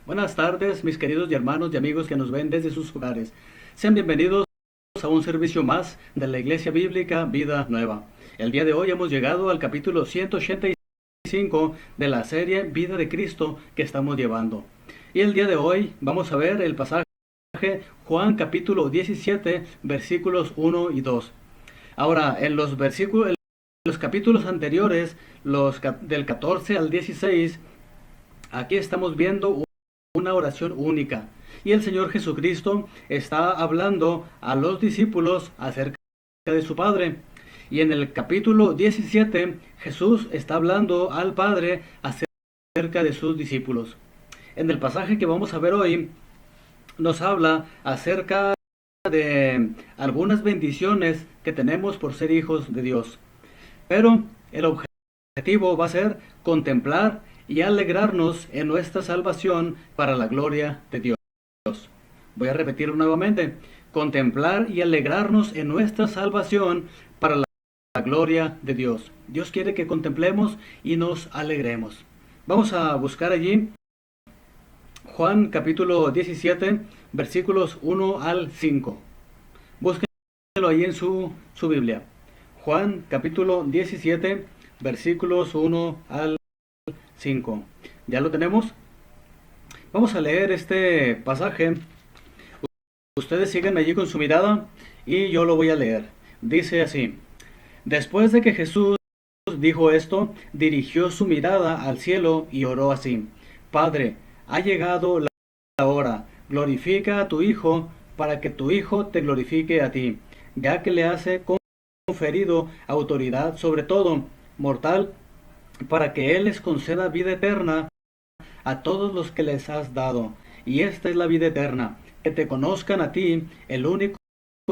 Buenas tardes, mis queridos y hermanos y amigos que nos ven desde sus hogares. Sean bienvenidos a un servicio más de la Iglesia Bíblica Vida Nueva. El día de hoy hemos llegado al capítulo 185 de la serie Vida de Cristo que estamos llevando. Y el día de hoy vamos a ver el pasaje Juan capítulo 17, versículos 1 y 2. Ahora, en los capítulos anteriores, del 14 al 16, aquí estamos viendo una oración única. Y el Señor Jesucristo está hablando a los discípulos acerca de su Padre. Y en el capítulo 17, Jesús está hablando al Padre acerca de sus discípulos. En el pasaje que vamos a ver hoy, nos habla acerca de algunas bendiciones que tenemos por ser hijos de Dios. Pero el objetivo va a ser contemplar y alegrarnos en nuestra salvación para la gloria de Dios. Voy a repetirlo nuevamente. Contemplar y alegrarnos en nuestra salvación para la gloria de Dios. Dios quiere que contemplemos y nos alegremos. Vamos a buscar allí Juan capítulo 17, versículos 1 al 5. Búsquenlo ahí en su Biblia. Juan capítulo 17, versículos 1 al 5. ¿Ya lo tenemos? Vamos a leer este pasaje. Ustedes siguen allí con su mirada y yo lo voy a leer. Dice así: Después de que Jesús dijo esto, dirigió su mirada al cielo y oró así: Padre, ha llegado la hora. Glorifica a tu Hijo para que tu Hijo te glorifique a ti, ya que le has conferido autoridad sobre todo mortal, para que Él les conceda vida eterna a todos los que les has dado. Y esta es la vida eterna, que te conozcan a ti, el único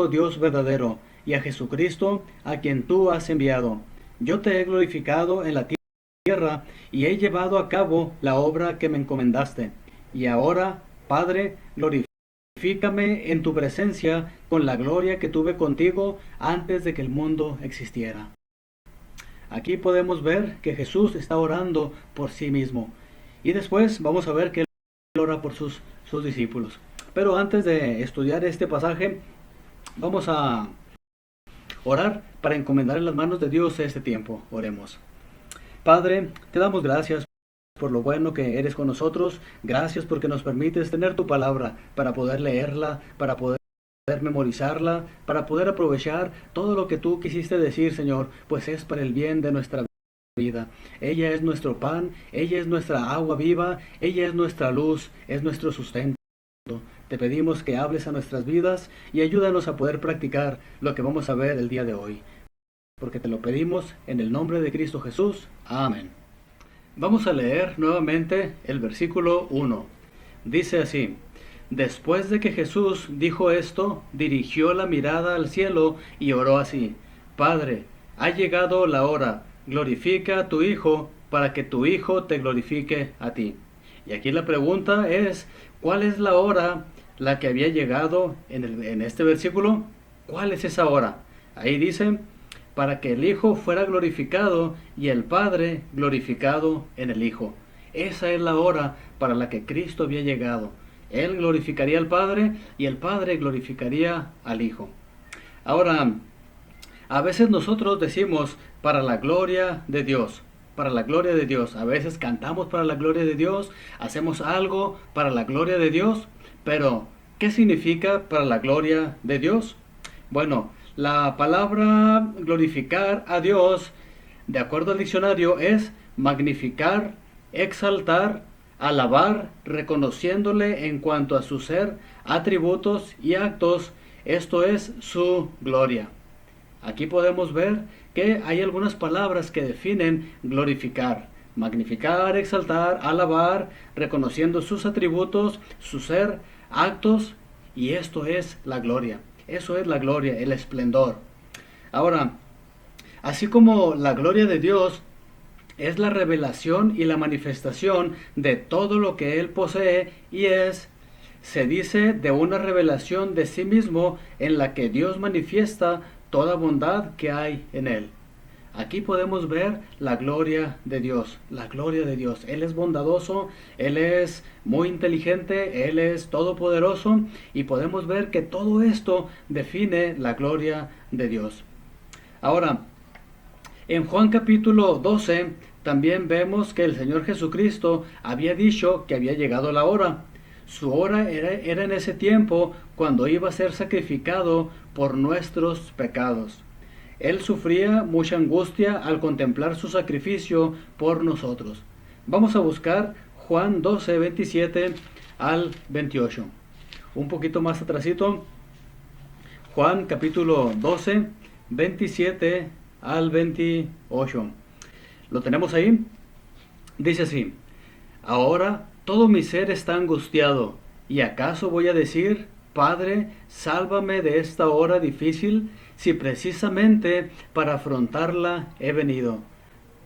Dios verdadero, y a Jesucristo, a quien tú has enviado. Yo te he glorificado en la tierra, y he llevado a cabo la obra que me encomendaste. Y ahora, Padre, glorifícame en tu presencia con la gloria que tuve contigo antes de que el mundo existiera. Aquí podemos ver que Jesús está orando por sí mismo. Y después vamos a ver que Él ora por sus discípulos. Pero antes de estudiar este pasaje, vamos a orar para encomendar en las manos de Dios este tiempo. Oremos. Padre, te damos gracias por lo bueno que eres con nosotros. Gracias porque nos permites tener tu palabra para poder leerla, para poder memorizarla, para poder aprovechar todo lo que tú quisiste decir, Señor, pues es para el bien de nuestra vida. Ella es nuestro pan, ella es nuestra agua viva, ella es nuestra luz, es nuestro sustento. Te pedimos que hables a nuestras vidas y ayúdanos a poder practicar lo que vamos a ver el día de hoy, porque te lo pedimos en el nombre de Cristo Jesús. Amén. Vamos a leer nuevamente el versículo 1. Dice así: Después de que Jesús dijo esto, dirigió la mirada al cielo y oró así: Padre, ha llegado la hora. Glorifica a tu Hijo para que tu Hijo te glorifique a ti. Y aquí la pregunta es: ¿cuál es la hora la que había llegado en este versículo? ¿Cuál es esa hora? Ahí dice: para que el Hijo fuera glorificado y el Padre glorificado en el Hijo. Esa es la hora para la que Cristo había llegado. Él glorificaría al Padre y el Padre glorificaría al Hijo. Ahora, a veces nosotros decimos para la gloria de Dios, para la gloria de Dios. A veces cantamos para la gloria de Dios, hacemos algo para la gloria de Dios, pero ¿qué significa para la gloria de Dios? Bueno, la palabra glorificar a Dios, de acuerdo al diccionario, es magnificar, exaltar, alabar, reconociéndole en cuanto a su ser, atributos y actos, esto es su gloria. Aquí podemos ver que hay algunas palabras que definen glorificar: magnificar, exaltar, alabar, reconociendo sus atributos, su ser, actos, y esto es la gloria. Eso es la gloria, el esplendor. Ahora, así como la gloria de Dios es la revelación y la manifestación de todo lo que Él posee y es, se dice de una revelación de sí mismo en la que Dios manifiesta toda bondad que hay en Él. Aquí podemos ver la gloria de Dios, la gloria de Dios. Él es bondadoso, Él es muy inteligente, Él es todopoderoso y podemos ver que todo esto define la gloria de Dios. Ahora, en Juan capítulo 12 también vemos que el Señor Jesucristo había dicho que había llegado la hora. Su hora era en ese tiempo cuando iba a ser sacrificado por nuestros pecados. Él sufría mucha angustia al contemplar su sacrificio por nosotros. Vamos a buscar Juan 12, 27 al 28. Un poquito más atrasito. Juan capítulo 12, 27 al 28. ¿Lo tenemos ahí? Dice así: ahora todo mi ser está angustiado, ¿y acaso voy a decir, Padre, sálvame de esta hora difícil, si precisamente para afrontarla he venido?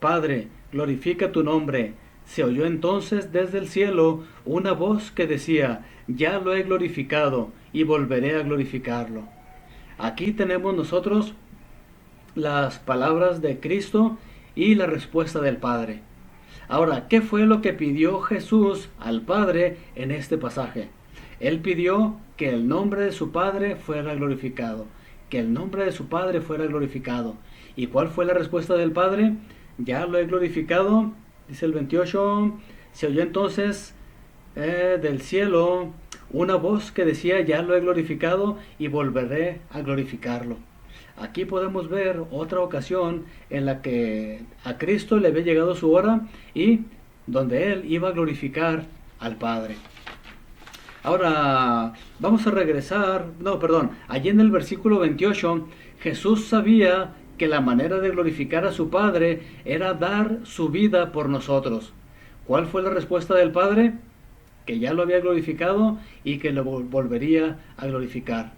Padre, glorifica tu nombre. Se oyó entonces desde el cielo una voz que decía, ya lo he glorificado y volveré a glorificarlo. Aquí tenemos nosotros las palabras de Cristo y la respuesta del Padre. Ahora, ¿qué fue lo que pidió Jesús al Padre en este pasaje? Él pidió que el nombre de su Padre fuera glorificado, que el nombre de su Padre fuera glorificado. ¿Y cuál fue la respuesta del Padre? Ya lo he glorificado, dice el 28, se oyó entonces del cielo una voz que decía, ya lo he glorificado y volveré a glorificarlo. Aquí podemos ver otra ocasión en la que a Cristo le había llegado su hora y donde Él iba a glorificar al Padre. Ahora vamos a regresar, allí en el versículo 28, Jesús sabía que la manera de glorificar a su Padre era dar su vida por nosotros. ¿Cuál fue la respuesta del Padre? Que ya lo había glorificado y que lo volvería a glorificar.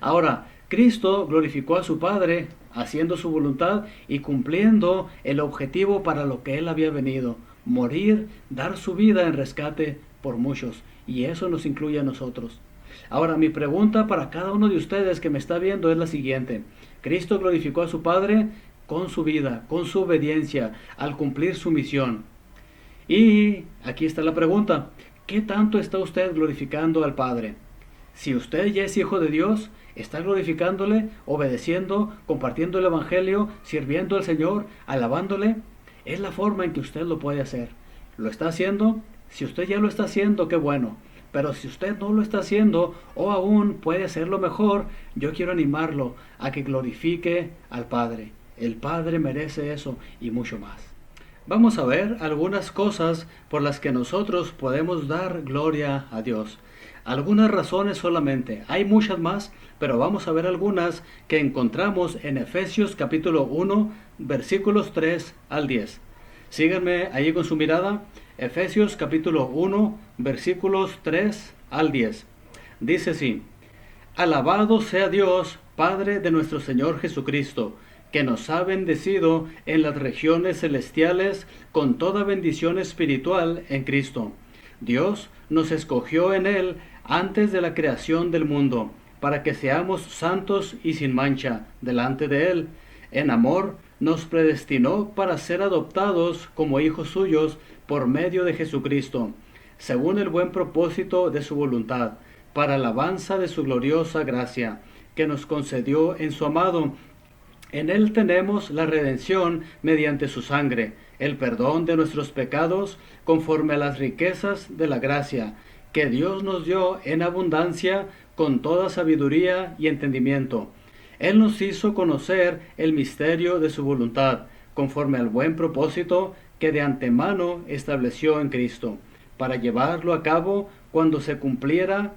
Ahora, Cristo glorificó a su Padre haciendo su voluntad y cumpliendo el objetivo para lo que Él había venido, morir, dar su vida en rescate por muchos, y eso nos incluye a nosotros. Ahora, mi pregunta para cada uno de ustedes que me está viendo es la siguiente: Cristo glorificó a su Padre con su vida, con su obediencia, al cumplir su misión. Y aquí está la pregunta: ¿qué tanto está usted glorificando al Padre? Si usted ya es hijo de Dios, ¿está glorificándole, obedeciendo, compartiendo el Evangelio, sirviendo al Señor, alabándole? Es la forma en que usted lo puede hacer. ¿Lo está haciendo? Si usted ya lo está haciendo, qué bueno. Pero si usted no lo está haciendo, o aún puede hacerlo mejor, yo quiero animarlo a que glorifique al Padre. El Padre merece eso y mucho más. Vamos a ver algunas cosas por las que nosotros podemos dar gloria a Dios. Algunas razones solamente, hay muchas más, pero vamos a ver algunas que encontramos en Efesios capítulo 1, versículos 3 al 10. Síganme ahí con su mirada, Efesios capítulo 1, versículos 3 al 10. Dice así: alabado sea Dios, Padre de nuestro Señor Jesucristo, que nos ha bendecido en las regiones celestiales con toda bendición espiritual en Cristo. Dios nos escogió en Él antes de la creación del mundo, para que seamos santos y sin mancha delante de Él. En amor nos predestinó para ser adoptados como hijos suyos por medio de Jesucristo, según el buen propósito de su voluntad, para alabanza de su gloriosa gracia, que nos concedió en su amado. En Él tenemos la redención mediante su sangre, el perdón de nuestros pecados, conforme a las riquezas de la gracia, que Dios nos dio en abundancia con toda sabiduría y entendimiento. Él nos hizo conocer el misterio de su voluntad, conforme al buen propósito que de antemano estableció en Cristo, para llevarlo a cabo cuando se cumpliera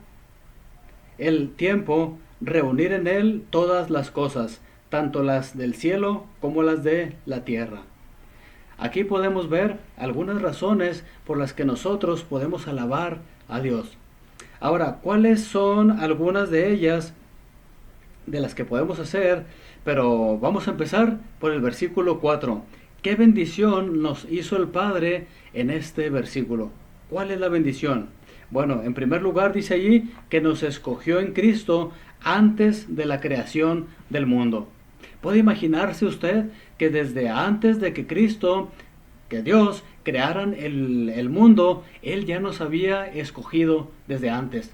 el tiempo, reunir en Él todas las cosas, tanto las del cielo como las de la tierra. Aquí podemos ver algunas razones por las que nosotros podemos alabar a Dios. Ahora, ¿cuáles son algunas de ellas de las que podemos hacer? Pero vamos a empezar por el versículo 4. ¿Qué bendición nos hizo el Padre en este versículo? ¿Cuál es la bendición? Bueno, en primer lugar dice allí que nos escogió en Cristo antes de la creación del mundo. ¿Puede imaginarse usted que desde antes de que que Dios crearan el mundo, Él ya nos había escogido desde antes?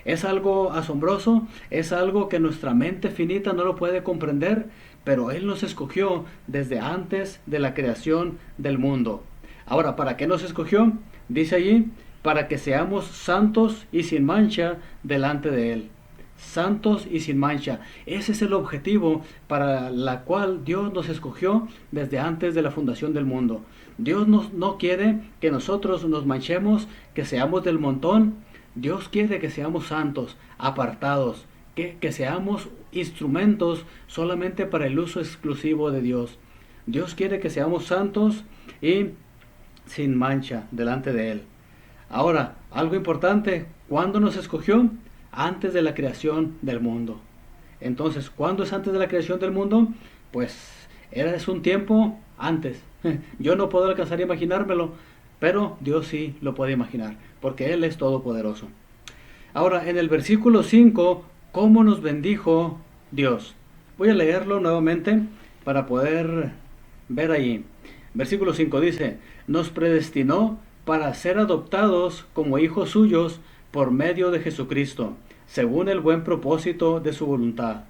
Es algo asombroso, es algo que nuestra mente finita no lo puede comprender, pero Él nos escogió desde antes de la creación del mundo. Ahora, ¿para qué nos escogió? Dice allí, para que seamos santos y sin mancha delante de Él. Santos y sin mancha. Ese es el objetivo para la cual Dios nos escogió desde antes de la fundación del mundo. Dios no quiere que nosotros nos manchemos, que seamos del montón. Dios quiere que seamos santos, apartados, que seamos instrumentos solamente para el uso exclusivo de Dios. Dios quiere que seamos santos y sin mancha delante de Él. Ahora, algo importante, ¿cuándo nos escogió? Antes de la creación del mundo. Entonces, ¿cuándo es antes de la creación del mundo? Pues es un tiempo antes. Yo no puedo alcanzar a imaginármelo, pero Dios sí lo puede imaginar, porque Él es todopoderoso. Ahora, en el versículo 5, ¿cómo nos bendijo Dios? Voy a leerlo nuevamente para poder ver ahí. Versículo 5 dice, nos predestinó para ser adoptados como hijos suyos por medio de Jesucristo, según el buen propósito de su voluntad.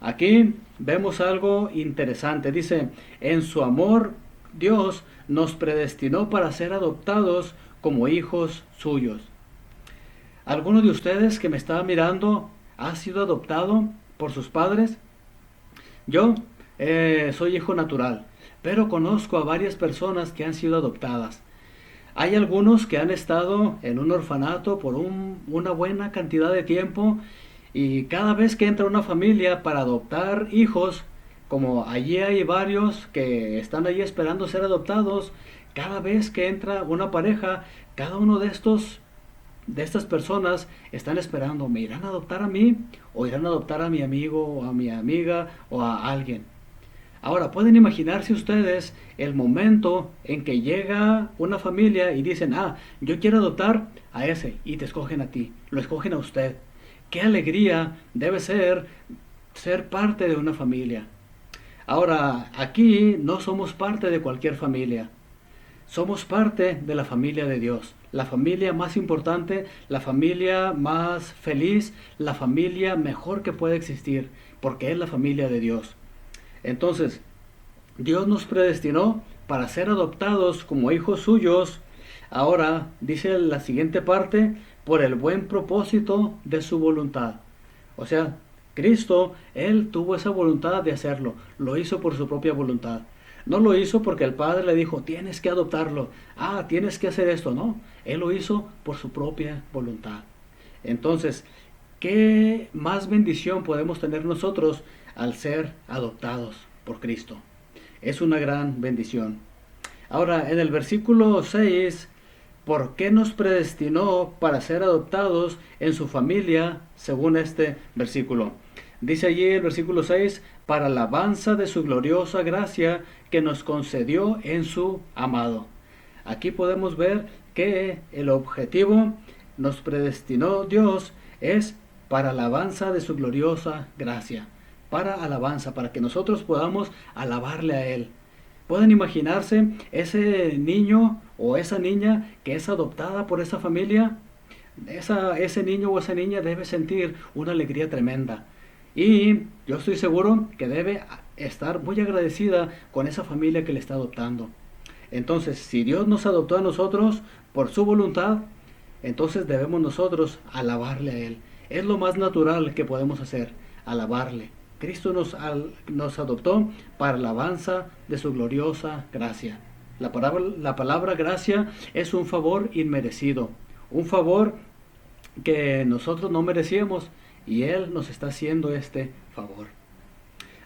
Aquí vemos algo interesante. Dice, en su amor Dios nos predestinó para ser adoptados como hijos suyos. ¿Alguno de ustedes que me está mirando ha sido adoptado por sus padres? Yo soy hijo natural, pero conozco a varias personas que han sido adoptadas. Hay algunos que han estado en un orfanato por una buena cantidad de tiempo, y cada vez que entra una familia para adoptar hijos, como allí hay varios que están allí esperando ser adoptados, cada vez que entra una pareja, cada uno de estas personas están esperando, ¿me irán a adoptar a mí o irán a adoptar a mi amigo o a mi amiga o a alguien? Ahora, ¿pueden imaginarse ustedes el momento en que llega una familia y dicen, yo quiero adoptar a ese, y te escogen a ti, lo escogen a usted? ¡Qué alegría debe ser parte de una familia! Ahora, aquí no somos parte de cualquier familia. Somos parte de la familia de Dios, la familia más importante, la familia más feliz, la familia mejor que puede existir, porque es la familia de Dios. Entonces, Dios nos predestinó para ser adoptados como hijos suyos. Ahora, dice la siguiente parte, por el buen propósito de su voluntad. O sea, Cristo, Él tuvo esa voluntad de hacerlo, lo hizo por su propia voluntad. No lo hizo porque el Padre le dijo, tienes que adoptarlo, tienes que hacer esto, no. Él lo hizo por su propia voluntad. Entonces, ¿qué más bendición podemos tener nosotros al ser adoptados por Cristo? Es una gran bendición. Ahora, en el versículo 6, ¿por qué nos predestinó para ser adoptados en su familia según este versículo? Dice allí el versículo 6, para alabanza de su gloriosa gracia que nos concedió en su amado. Aquí podemos ver que el objetivo nos predestinó Dios es para alabanza de su gloriosa gracia. Para alabanza, para que nosotros podamos alabarle a Él. ¿Pueden imaginarse ese niño o esa niña que es adoptada por esa familia? Ese niño o esa niña debe sentir una alegría tremenda. Y yo estoy seguro que debe estar muy agradecida con esa familia que le está adoptando. Entonces, si Dios nos adoptó a nosotros por su voluntad, entonces debemos nosotros alabarle a Él. Es lo más natural que podemos hacer, alabarle. Cristo nos adoptó para alabanza de su gloriosa gracia. La palabra gracia es un favor inmerecido, un favor que nosotros no merecíamos, y Él nos está haciendo este favor.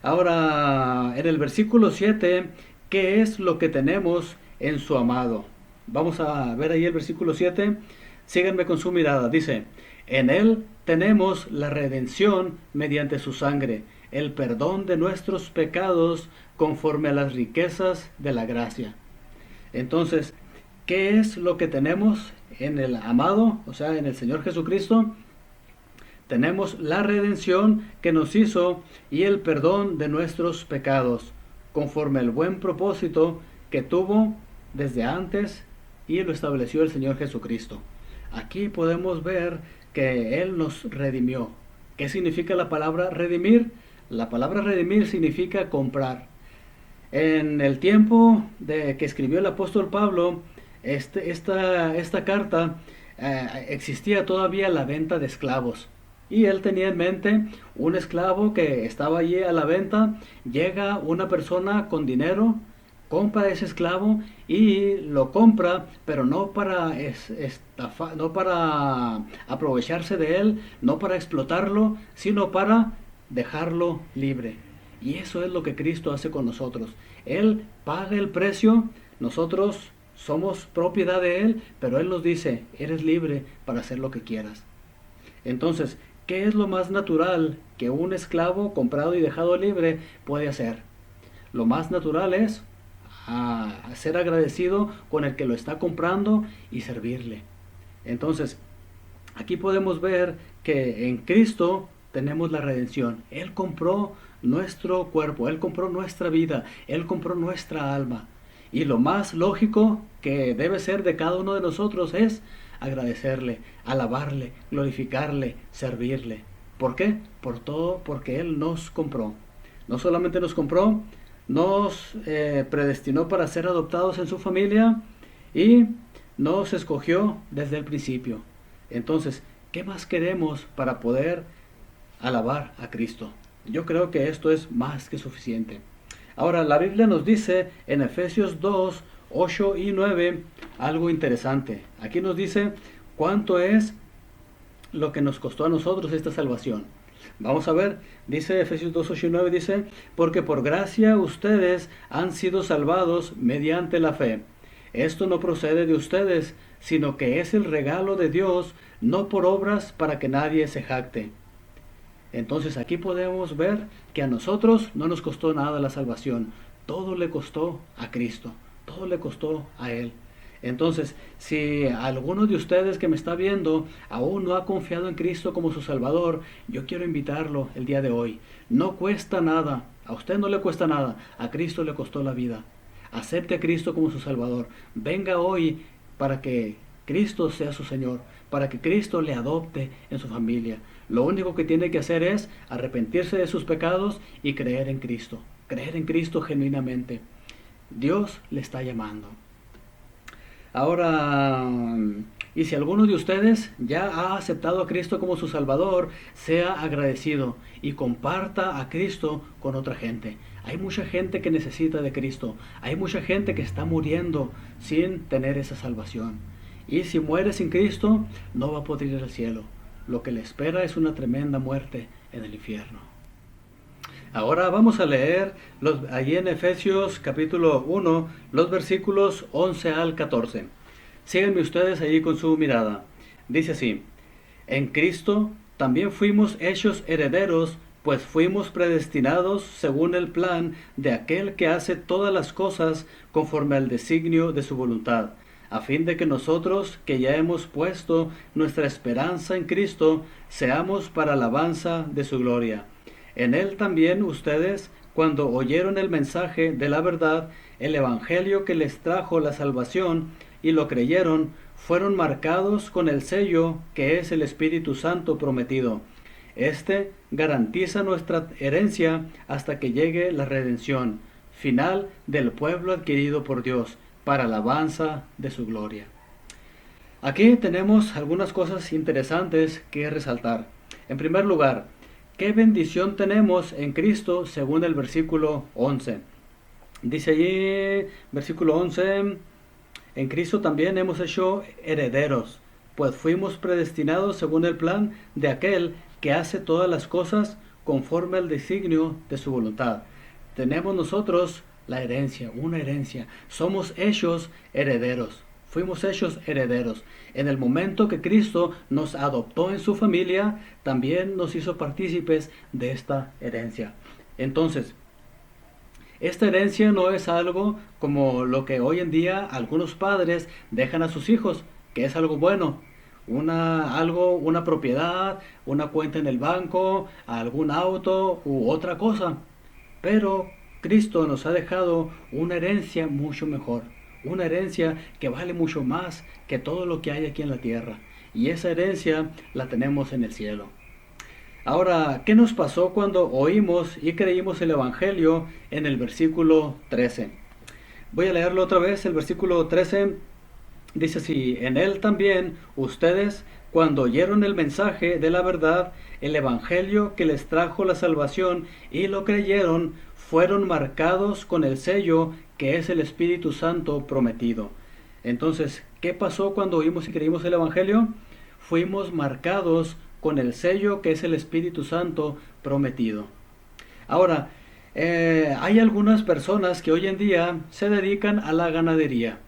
Ahora, en el versículo 7, ¿qué es lo que tenemos en su amado? Vamos a ver ahí el versículo 7. Síganme con su mirada. Dice, en Él tenemos la redención mediante su sangre, el perdón de nuestros pecados conforme a las riquezas de la gracia. Entonces, ¿qué es lo que tenemos en el amado? O sea, en el Señor Jesucristo. tenemos la redención que nos hizo y el perdón de nuestros pecados, conforme al buen propósito que tuvo desde antes y lo estableció el Señor Jesucristo. Aquí podemos ver que Él nos redimió. ¿Qué significa la palabra redimir? La palabra redimir significa comprar. En el tiempo de que escribió el apóstol Pablo esta carta, existía todavía la venta de esclavos. Y él tenía en mente un esclavo que estaba allí a la venta. Llega una persona con dinero, compra ese esclavo y lo compra, pero no para no para aprovecharse de él, no para explotarlo, sino para dejarlo libre. Y eso es lo que Cristo hace con nosotros. Él paga el precio, nosotros somos propiedad de Él, pero Él nos dice, eres libre para hacer lo que quieras. Entonces, ¿qué es lo más natural que un esclavo comprado y dejado libre puede hacer? Lo más natural es ser agradecido con el que lo está comprando y servirle. Entonces, aquí podemos ver que en Cristo tenemos la redención. Él compró nuestro cuerpo, Él compró nuestra vida, Él compró nuestra alma. Y lo más lógico que debe ser de cada uno de nosotros es agradecerle, alabarle, glorificarle, servirle. ¿Por qué? Por todo, porque Él nos compró. No solamente nos compró, nos predestinó para ser adoptados en su familia y nos escogió desde el principio. Entonces, ¿qué más queremos para poder alabar a Cristo? Yo creo que esto es más que suficiente. Ahora, la Biblia nos dice en Efesios 2, 8 y 9 algo interesante. Aquí nos dice cuánto es lo que nos costó a nosotros esta salvación. Vamos a ver, dice Efesios 2, 8 y 9, dice, porque por gracia ustedes han sido salvados mediante la fe. Esto no procede de ustedes, sino que es el regalo de Dios, no por obras para que nadie se jacte. Entonces aquí podemos ver que a nosotros no nos costó nada la salvación. Todo le costó a Cristo. Todo le costó a Él. Entonces, si alguno de ustedes que me está viendo aún no ha confiado en Cristo como su Salvador, yo quiero invitarlo el día de hoy. No cuesta nada. A usted no le cuesta nada. A Cristo le costó la vida. Acepte a Cristo como su Salvador. Venga hoy para que Cristo sea su Señor, para que Cristo le adopte en su familia. Lo único que tiene que hacer es arrepentirse de sus pecados y creer en Cristo genuinamente. Dios le está llamando. Ahora, y si alguno de ustedes ya ha aceptado a Cristo como su Salvador, sea agradecido y comparta a Cristo con otra gente. Hay mucha gente que necesita de Cristo. Hay mucha gente que está muriendo sin tener esa salvación. Y si muere sin Cristo, no va a poder ir al cielo. Lo que le espera es una tremenda muerte en el infierno. Ahora vamos a leer allí en Efesios capítulo 1, los versículos 11 al 14. Síganme ustedes allí con su mirada. Dice así, en Cristo también fuimos hechos herederos, pues fuimos predestinados según el plan de aquel que hace todas las cosas conforme al designio de su voluntad, a fin de que nosotros, que ya hemos puesto nuestra esperanza en Cristo, seamos para alabanza de su gloria. En Él también ustedes, cuando oyeron el mensaje de la verdad, el evangelio que les trajo la salvación, y lo creyeron, fueron marcados con el sello que es el Espíritu Santo prometido. Este garantiza nuestra herencia hasta que llegue la redención final del pueblo adquirido por Dios, para alabanza de su gloria. Aquí tenemos algunas cosas interesantes que resaltar. En primer lugar, ¿qué bendición tenemos en Cristo según el versículo 11? Dice allí, versículo 11, en Cristo también hemos hecho herederos, pues fuimos predestinados según el plan de aquel que hace todas las cosas conforme al designio de su voluntad. Tenemos nosotros la herencia, una herencia. Somos hechos herederos. Fuimos hechos herederos. En el momento que Cristo nos adoptó en su familia, también nos hizo partícipes de esta herencia. Entonces, esta herencia no es algo como lo que hoy en día algunos padres dejan a sus hijos, que es algo bueno. una propiedad, una cuenta en el banco, algún auto u otra cosa. Pero Cristo nos ha dejado una herencia mucho mejor, una herencia que vale mucho más que todo lo que hay aquí en la tierra. Y esa herencia la tenemos en el cielo. Ahora, ¿qué nos pasó cuando oímos y creímos el Evangelio en el versículo 13? Voy a leerlo otra vez, el versículo 13 dice así: en él también ustedes, cuando oyeron el mensaje de la verdad, el Evangelio que les trajo la salvación y lo creyeron, fueron marcados con el sello que es el Espíritu Santo prometido. Entonces, ¿qué pasó cuando oímos y creímos el Evangelio? Fuimos marcados con el sello que es el Espíritu Santo prometido. Ahora, hay algunas personas que hoy en día se dedican a la ganadería.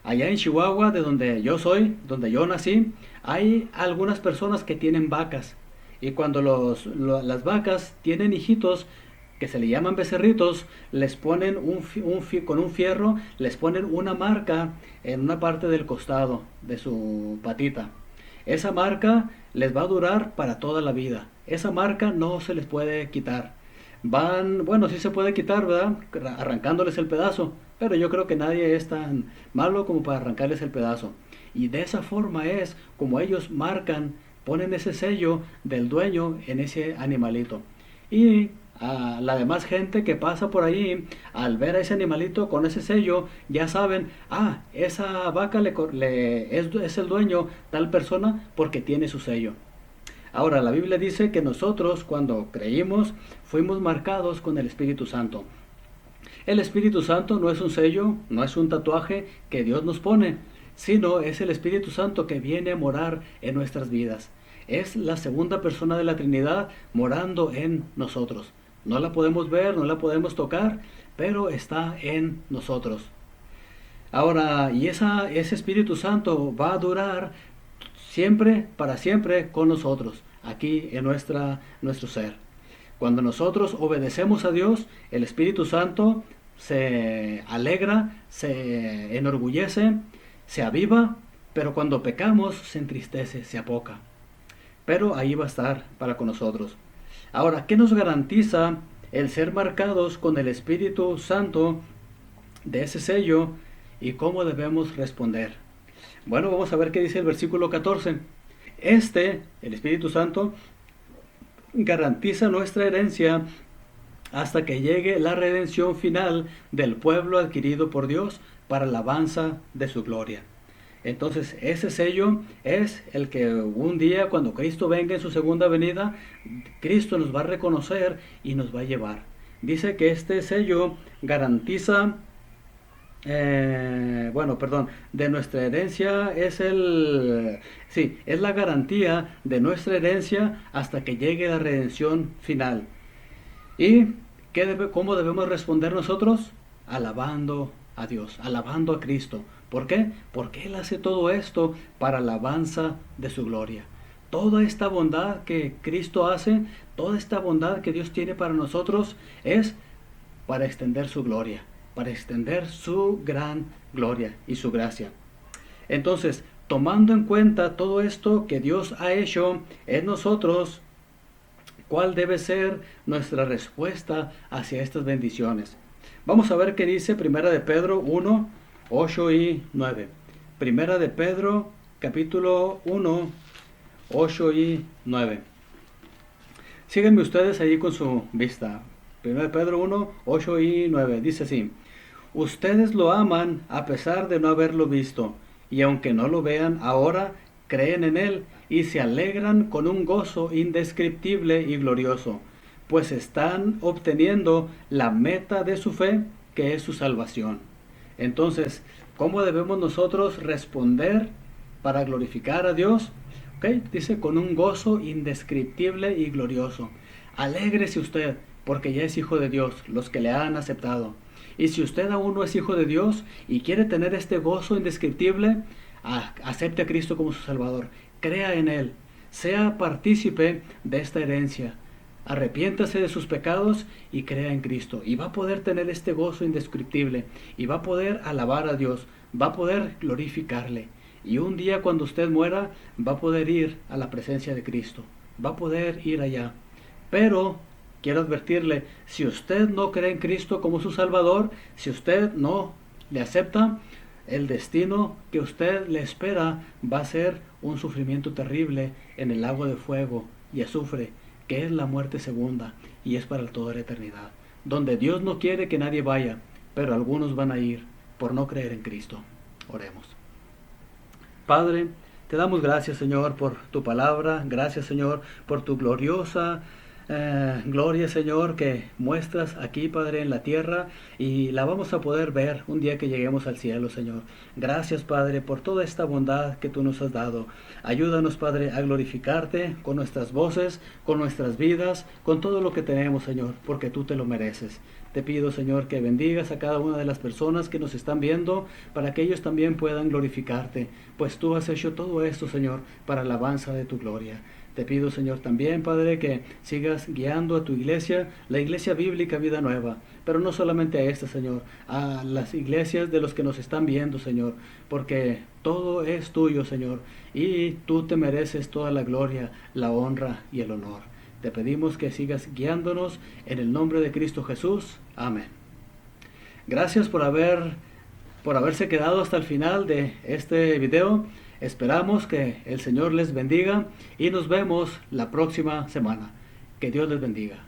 Allá en Chihuahua, de donde yo soy, donde yo nací, hay algunas personas que tienen vacas. Y cuando las vacas tienen hijitos, que se le llaman becerritos, les ponen con un fierro, les ponen una marca en una parte del costado de su patita. Esa marca les va a durar para toda la vida. Esa marca no se les puede quitar. Bueno, sí se puede quitar, ¿verdad? Arrancándoles el pedazo, pero yo creo que nadie es tan malo como para arrancarles el pedazo. Y de esa forma es como ellos ponen ese sello del dueño en ese animalito. Y a la demás gente que pasa por ahí, al ver a ese animalito con ese sello, ya saben, esa vaca es el dueño tal persona porque tiene su sello. Ahora, la Biblia dice que nosotros, cuando creímos, fuimos marcados con el Espíritu Santo. El Espíritu Santo no es un sello, no es un tatuaje que Dios nos pone, sino es el Espíritu Santo que viene a morar en nuestras vidas. Es la segunda persona de la Trinidad morando en nosotros. No la podemos ver, no la podemos tocar, pero está en nosotros. Ahora, y ese Espíritu Santo va a durar siempre, para siempre, con nosotros, aquí en nuestro ser. Cuando nosotros obedecemos a Dios, el Espíritu Santo se alegra, se enorgullece, se aviva, pero cuando pecamos se entristece, se apoca. Pero ahí va a estar para con nosotros. Ahora, ¿qué nos garantiza el ser marcados con el Espíritu Santo de ese sello y cómo debemos responder? Bueno, vamos a ver qué dice el versículo 14. El Espíritu Santo, garantiza nuestra herencia hasta que llegue la redención final del pueblo adquirido por Dios para la alabanza de su gloria. Entonces, ese sello es el que un día, cuando Cristo venga en su segunda venida, Cristo nos va a reconocer y nos va a llevar. Dice que este sello garantiza, de nuestra herencia es la garantía de nuestra herencia hasta que llegue la redención final. ¿Y cómo debemos responder nosotros? Alabando a Dios, alabando a Cristo. ¿Por qué? Porque Él hace todo esto para alabanza de su gloria. Toda esta bondad que Cristo hace, toda esta bondad que Dios tiene para nosotros es para extender su gloria, para extender su gran gloria y su gracia. Entonces, tomando en cuenta todo esto que Dios ha hecho en nosotros, ¿cuál debe ser nuestra respuesta hacia estas bendiciones? Vamos a ver qué dice Primera de Pedro 1, 8 y 9. Primera de Pedro, capítulo 1, 8 y 9. Síguenme ustedes ahí con su vista. Primera de Pedro 1, 8 y 9. Dice así: ustedes lo aman a pesar de no haberlo visto, y aunque no lo vean ahora, creen en Él y se alegran con un gozo indescriptible y glorioso, pues están obteniendo la meta de su fe, que es su salvación. Entonces, ¿cómo debemos nosotros responder para glorificar a Dios? Dice, con un gozo indescriptible y glorioso. Alégrese usted, porque ya es hijo de Dios, los que le han aceptado. Y si usted aún no es hijo de Dios y quiere tener este gozo indescriptible, acepte a Cristo como su Salvador. Crea en Él. Sea partícipe de esta herencia. Arrepiéntase de sus pecados y crea en Cristo. Y va a poder tener este gozo indescriptible. Y va a poder alabar a Dios. Va a poder glorificarle. Y un día cuando usted muera, va a poder ir a la presencia de Cristo. Va a poder ir allá. Pero quiero advertirle, si usted no cree en Cristo como su Salvador, si usted no le acepta, el destino que usted le espera va a ser un sufrimiento terrible en el lago de fuego y azufre, que es la muerte segunda, y es para toda la eternidad, donde Dios no quiere que nadie vaya, pero algunos van a ir por no creer en Cristo. Oremos. Padre, te damos gracias, Señor, por tu palabra. Gracias, Señor, por tu gloriosa gloria, Señor, que muestras aquí, Padre, en la tierra, y la vamos a poder ver un día que lleguemos al cielo, Señor. Gracias, Padre, por toda esta bondad que tú nos has dado. Ayúdanos, Padre, a glorificarte con nuestras voces, con nuestras vidas, con todo lo que tenemos, Señor, porque tú te lo mereces. Te pido, Señor, que bendigas a cada una de las personas que nos están viendo, para que ellos también puedan glorificarte, pues tú has hecho todo esto, Señor, para la alabanza de tu gloria. Te pido, Señor, también, Padre, que sigas guiando a tu iglesia, la iglesia bíblica Vida Nueva, pero no solamente a esta, Señor, a las iglesias de los que nos están viendo, Señor, porque todo es tuyo, Señor, y tú te mereces toda la gloria, la honra y el honor. Te pedimos que sigas guiándonos en el nombre de Cristo Jesús. Amén. Gracias por haberse quedado hasta el final de este video. Esperamos que el Señor les bendiga y nos vemos la próxima semana. Que Dios les bendiga.